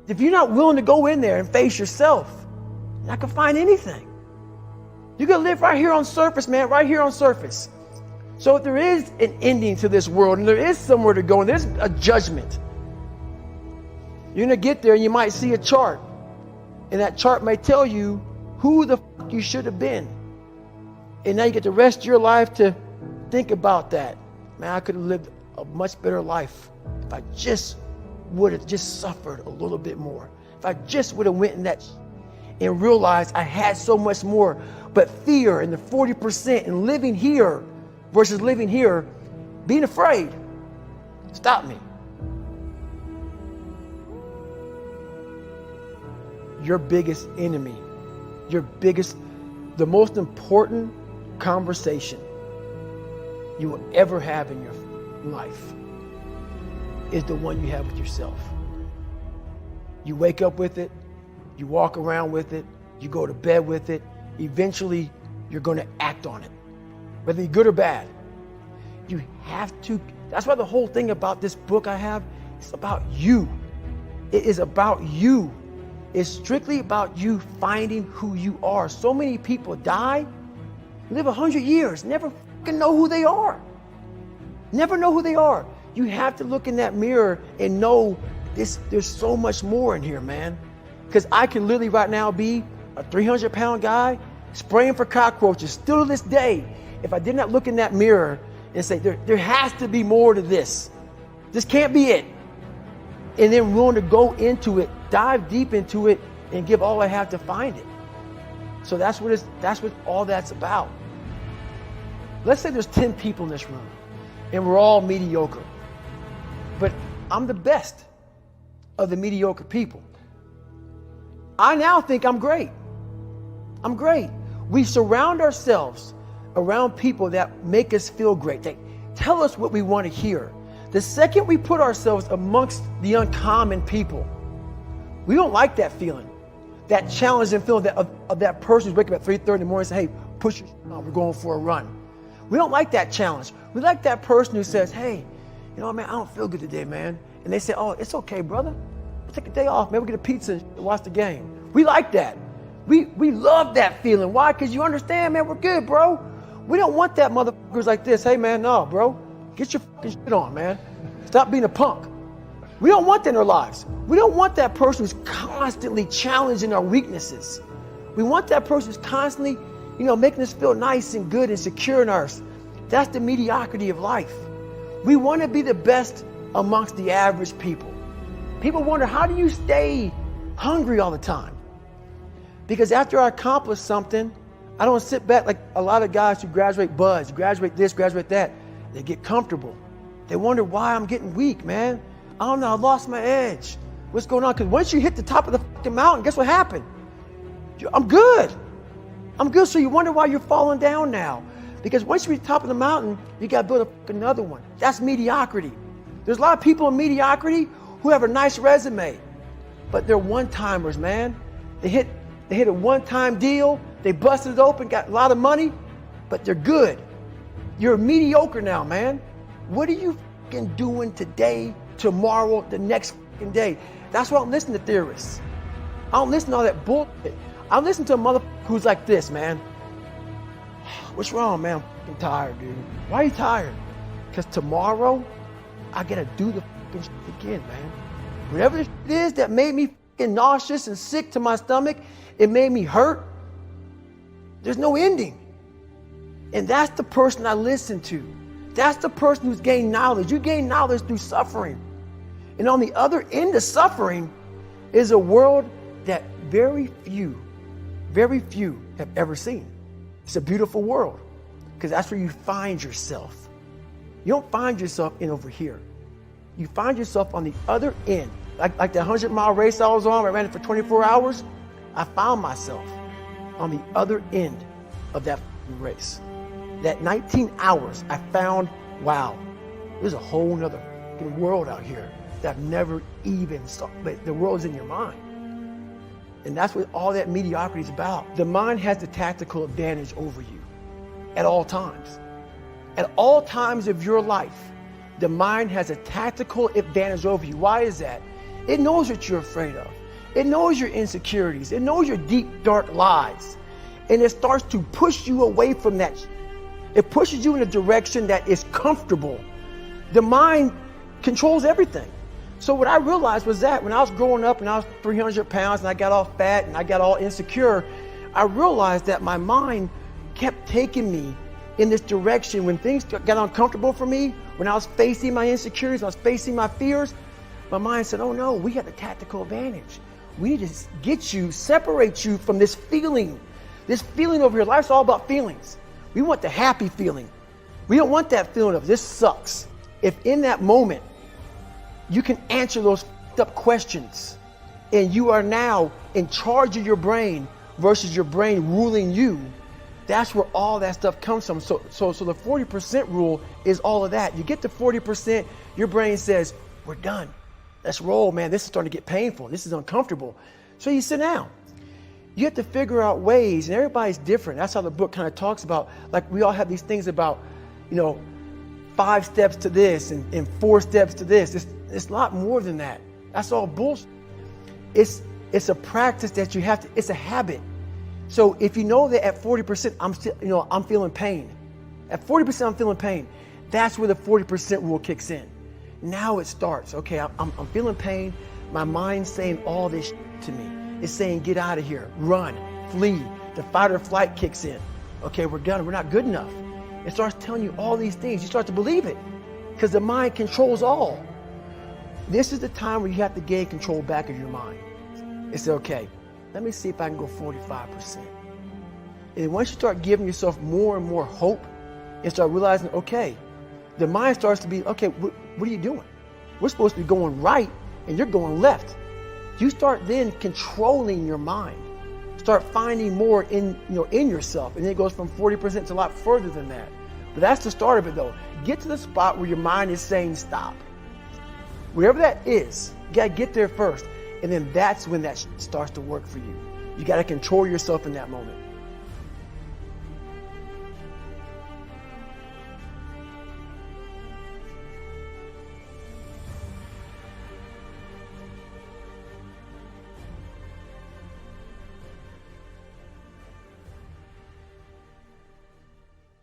If you're not willing to go in there and face yourself, you're not gonna find anything. You're gonna live right here on surface, man, right here on surface. So if there is an ending to this world and there is somewhere to go and there's a judgment, you're gonna get there and you might see a chart. And that chart may tell you who the fuck you should have been. And now you get the rest of your life to think about that. Man, I could have lived a much better life if I just would have just suffered a little bit more. If I just would have went in that and realized I had so much more. But fear and the 40% and living here versus living here, being afraid, stop me. Your biggest enemy, the most important conversation you will ever have in your life is the one you have with yourself. You wake up with it, you walk around with it, you go to bed with it. Eventually, you're going to act on it, whether you're good or bad. You have to. That's why the whole thing about this book I have is about you. It is about you. It's strictly about you finding who you are. So many people die, live 100 years, never fucking know who they are. Never know who they are. You have to look in that mirror and know there's so much more in here, man. Because I can literally right now be a 300-pound guy spraying for cockroaches still to this day. If I did not look in that mirror and say, there has to be more to this. This can't be it. And then willing to go into it, dive deep into it, and give all I have to find it. So that's what all that's about. Let's say there's 10 people in this room, and we're all mediocre. But I'm the best of the mediocre people. I now think I'm great. I'm great. We surround ourselves around people that make us feel great. They tell us what we want to hear. The second we put ourselves amongst the uncommon people, we don't like that feeling, that challenging feeling of that person who's waking up at 3:30 in the morning and say, hey, push your on, we're going for a run. We don't like that challenge. We like that person who says, hey, you know, man, I don't feel good today, man. And they say, oh, it's okay, brother. We'll take a day off. Maybe we'll get a pizza and watch the game. We like that. We love that feeling. Why? Because you understand, man, we're good, bro. We don't want that motherfuckers like this. Hey, man, no, bro. Get your fucking shit on, man. Stop being a punk. We don't want that in our lives. We don't want that person who's constantly challenging our weaknesses. We want that person who's constantly, making us feel nice and good and secure in ours. That's the mediocrity of life. We want to be the best amongst the average people. People wonder, how do you stay hungry all the time? Because after I accomplish something, I don't sit back like a lot of guys who graduate buds, graduate this, graduate that. They get comfortable. They wonder why I'm getting weak, man. I don't know, I lost my edge. What's going on? Because once you hit the top of the fucking mountain, guess what happened? I'm good. I'm good. So you wonder why you're falling down now. Because once you reach the top of the mountain, you got to build another one. That's mediocrity. There's a lot of people in mediocrity who have a nice resume, but they're one-timers, man. They hit a one-time deal. They busted it open, got a lot of money, but they're good. You're mediocre now, man. What are you fucking doing today, tomorrow, the next fucking day? That's why I don't listen to theorists. I don't listen to all that bullshit. I listen to a motherfucker who's like this, man. What's wrong, man? I'm fucking tired, dude. Why are you tired? Because tomorrow, I gotta do the fucking shit again, man. Whatever it is that made me fucking nauseous and sick to my stomach, it made me hurt. There's no ending. And that's the person I listen to. That's the person who's gained knowledge. You gain knowledge through suffering. And on the other end of suffering is a world that very few have ever seen. It's a beautiful world because that's where you find yourself. You don't find yourself in over here. You find yourself on the other end. Like the 100-mile race I was on, I ran it for 24 hours. I found myself on the other end of that race. That 19 hours, I found, wow, there's a whole nother world out here that I've never even saw. But the world's in your mind. And that's what all that mediocrity is about. The mind has the tactical advantage over you at all times. At all times of your life, the mind has a tactical advantage over you. Why is that? It knows what you're afraid of. It knows your insecurities. It knows your deep, dark lies. And it starts to push you away from that. It pushes you in a direction that is comfortable. The mind controls everything. So what I realized was that when I was growing up and I was 300 pounds and I got all fat and I got all insecure, I realized that my mind kept taking me in this direction. When things got uncomfortable for me, when I was facing my insecurities, I was facing my fears, my mind said, oh no, we got the tactical advantage. We need to get you, separate you from this feeling over here. Life's all about feelings. We want the happy feeling. We don't want that feeling of this sucks. If in that moment, you can answer those up questions and you are now in charge of your brain versus your brain ruling you, that's where all that stuff comes from. So the 40% rule is all of that. You get to 40%, your brain says, we're done. Let's roll, man. This is starting to get painful. This is uncomfortable. So you sit down. You have to figure out ways, and everybody's different. That's how the book kind of talks about, like we all have these things about, 5 steps to this and 4 steps to this. It's a lot more than that. That's all bullshit. It's a practice that you have to, it's a habit. So if you know that at 40%, I'm feeling pain. At 40%, I'm feeling pain. That's where the 40% rule kicks in. Now it starts. Okay, I'm feeling pain. My mind's saying all this to me. It's saying, get out of here, run, flee. The fight or flight kicks in. Okay, we're done. We're not good enough. It starts telling you all these things. You start to believe it because the mind controls all. This is the time where you have to gain control back of your mind. It's okay. Let me see if I can go 45%. And once you start giving yourself more and more hope and start realizing, okay, the mind starts to be, okay, what are you doing? We're supposed to be going right and you're going left. You start then controlling your mind. Start finding more in yourself. And then it goes from 40% to a lot further than that. But that's the start of it though. Get to the spot where your mind is saying stop. Wherever that is, you gotta get there first. And then that's when that starts to work for you. You gotta control yourself in that moment.